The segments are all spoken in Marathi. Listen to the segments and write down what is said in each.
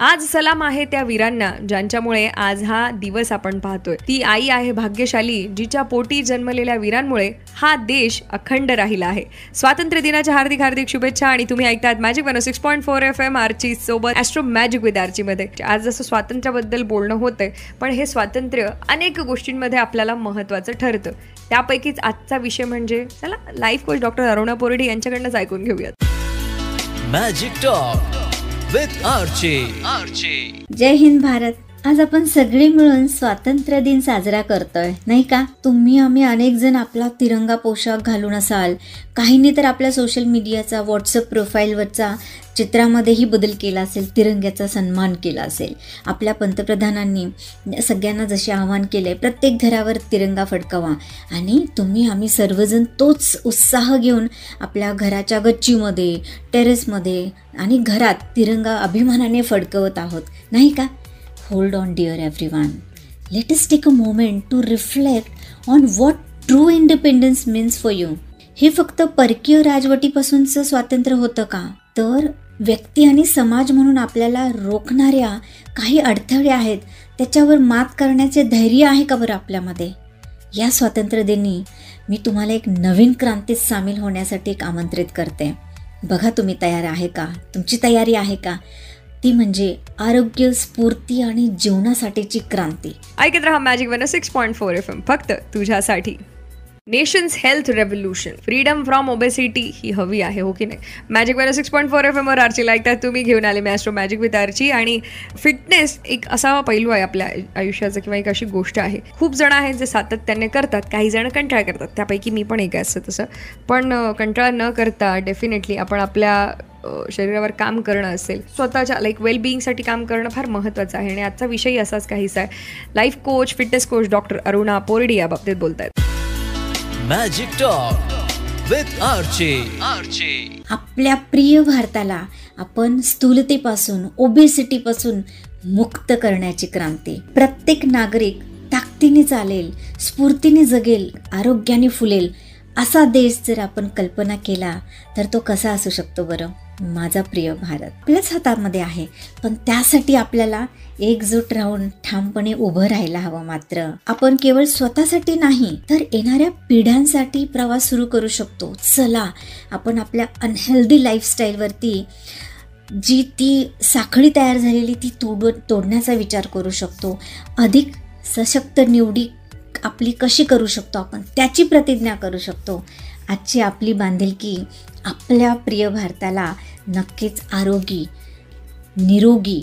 आज सलाम आहे त्या वीरांना ज्यांच्यामुळे आज हा दिवस आपण पाहतोय. ती आई आहे भाग्यशाली जिच्या पोटी जन्मलेल्या वीरांमुळे हा देश अखंड राहिला आहे. स्वातंत्र्य दिनाच्या हार्दिक हार्दिक शुभेच्छा. आणि तुम्ही ऐकतात मॅजिक 106.4 FM आर्ची सोबत ॲस्ट्रो मॅजिक विथ आर्ची मध्ये. आज जसं स्वातंत्र्याबद्दल बोलणं होतंय, पण हे स्वातंत्र्य अनेक गोष्टींमध्ये आपल्याला महत्त्वाचं ठरतं. त्यापैकीच आजचा विषय म्हणजे चला life coach doctor Aruna Pordi यांच्याकडनंच ऐकून घेऊयात. Magic talk with Archi. जय हिंद भारत. आज आपण सगळे मिळून स्वातंत्र्य दिन साजरा करतोय, नाही का? तुम्ही आम्ही अनेक जण आपला तिरंगा पोशाख घालून असाल, काहींनी तर आपल्या सोशल मीडियाचा व्हॉट्सअप प्रोफाईलवरचा चित्रामध्येही बदल केला असेल, तिरंग्याचा सन्मान केला असेल. आपल्या पंतप्रधानांनी सगळ्यांना जसे आवाहन केले, प्रत्येक घरावर तिरंगा फडकावा. आणि तुम्ही आम्ही सर्वजण तोच उत्साह घेऊन आपल्या घराच्या गच्चीमध्ये, टेरेसमध्ये आणि घरात तिरंगा अभिमानाने फडकवत आहोत, नाही का? Hold on dear everyone. Let us take a moment to reflect on what true independence means for you. हे फक्त परकीय राजवटीपासूनचं स्वातंत्र्य होतं का? तर व्यक्ती आणि समाज म्हणून आपल्याला रोखणाऱ्या काही अडथळे आहेत, त्याच्यावर मात करण्याचे धैर्य आहे का बरं आपल्यामध्ये? या स्वातंत्र्य दिनी मी तुम्हाला एक नवीन क्रांतीत सामील होण्यासाठी एक आमंत्रित करते. बघा तुम्ही तयार आहे का? तुमची तयारी आहे का? ती म्हणजे आरोग्य, स्फूर्ती आणि जीवनासाठीची क्रांती. ऐकत रहा मॅजिक 106.4 FM फक्त तुझ्यासाठी. Nation's health revolution, freedom from obesity ही हवी आहे, हो की नाही? मॅजिक 106.4 FM वर आर्ची ऐकतात तुम्ही. घेऊन आले मी ॲस्ट्रो मॅजिक विथ आर्ची. आणि फिटनेस एक असा पैलू आहे आपल्या आयुष्याचा, किंवा एक अशी गोष्ट आहे. खूप जण आहेत जे सातत्याने करतात, काही जण कंटाळा करतात, त्यापैकी मी पण एक असतं तसं. पण कंटाळा न करता डेफिनेटली आपण आपल्या शरीरावर काम करणं असेल, स्वतःच्या वेलबिईंगसाठी काम करणं फार महत्त्वाचं आहे. आणि आजचा विषयही असाच काहीसा आहे. Life coach, fitness coach doctor Aruna Pordi या बाबतीत बोलत आहेत. Magic talk with Archi. आपल्या प्रिय भारताला आपण स्थूलतेपासून, ओबेसिटीपासून मुक्त करण्याची क्रांती. प्रत्येक नागरिक ताकदीने चालेल, स्फूर्तीने जगेल, आरोग्याने फुलेल असा देश जर आपण कल्पना केला तर तो कसा असू शकतो बरं? माझा प्रिय भारत आपल्याच हातामध्ये आहे, पण त्यासाठी आपल्याला एकजूट राहून ठामपणे उभं राहायला हवं. मात्र आपण केवळ स्वतःसाठी नाही तर येणाऱ्या पिढ्यांसाठी प्रवास सुरू करू शकतो. चला आपण आपल्या अनहेल्दी लाईफस्टाईलवरती जी ती साखळी तयार झालेली ती तोडण्याचा विचार करू शकतो. अधिक सशक्त निवडी आपली कशी करू शकतो आपण, त्याची प्रतिज्ञा करू शकतो. आजची आपली बांधिलकी आपल्या प्रिय भारताला नक्कीच आरोगी, निरोगी,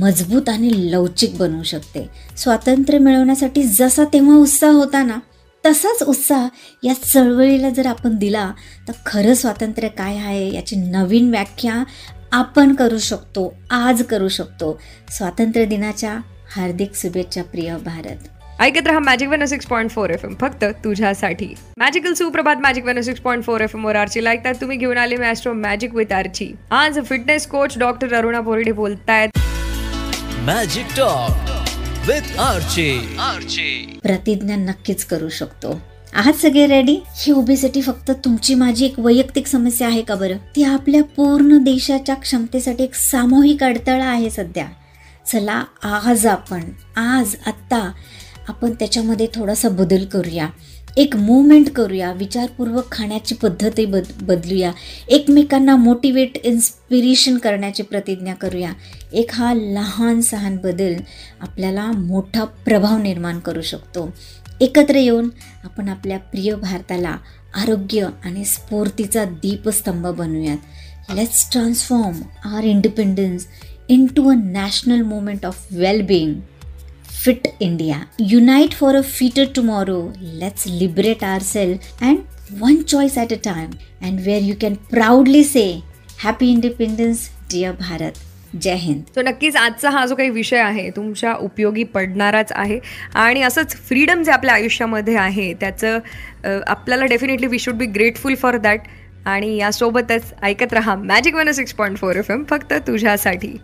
मजबूत आणि लवचिक बनवू शकते. स्वातंत्र्य मिळवण्यासाठी जसा तेव्हा उत्साह होता ना, तसाच उत्साह या चळवळीला जर आपण दिला तर खरं स्वातंत्र्य काय आहे याची नवीन व्याख्या आपण करू शकतो, आज करू शकतो. स्वातंत्र्य दिनाच्या हार्दिक शुभेच्छा प्रिय भारत. ऐकत रहा मॅजिक 106.4 FM फक्त तुझ्यासाठी. मॅजिकल सुप्रभात मॅजिक 106.4 FM वर आर्ची ऐकतात तुम्ही. घेऊन आले मी ॲस्ट्रो मॅजिक विथ आर्ची. आज fitness coach doctor Aruna Pordi बोलतायत. Magic talk with Archi. प्रतिज्ञा नक्कीच करू शकतो. आहात सगळे रेडी? ही ओबेसिटी फक्त तुमची माझी एक वैयक्तिक समस्या आहे का बरं? ती आपल्या पूर्ण देशाच्या क्षमतेसाठी एक सामूहिक अडथळा आहे सध्या. चला आज आत्ता आपण त्याच्यामध्ये थोडासा बदल करूया, एक मूवमेंट करूया, विचारपूर्वक खाण्याची पद्धती बदलूया, एकमेकांना मोटिवेट, इन्स्पिरेशन करण्याची प्रतिज्ञा करूया. एक हा लहान सहान बदल आपल्याला मोठा प्रभाव निर्माण करू शकतो. एकत्र येऊन आपण आपल्या प्रिय भारताला आरोग्य आणि स्फूर्तीचा दीपस्तंभ बनवूयात. Let's transform our independence into a national movement of well-being. Fit India. Unite for a fitter tomorrow. Let's liberate ourselves and one choice at a time. And where you can proudly say, Happy Independence, dear Bharat. जय हिंद. तो नक्कीच आजचा हा जो काही विषय आहे तुमच्या उपयोगी पडणाराच आहे. आणि असंच फ्रीडम जे आपल्या आयुष्यामध्ये आहे त्याचं आपल्याला definitely we should be grateful for that. आणि यासोबतच ऐकत रहा मॅजिक 106.4 FM फक्त तुझ्यासाठी.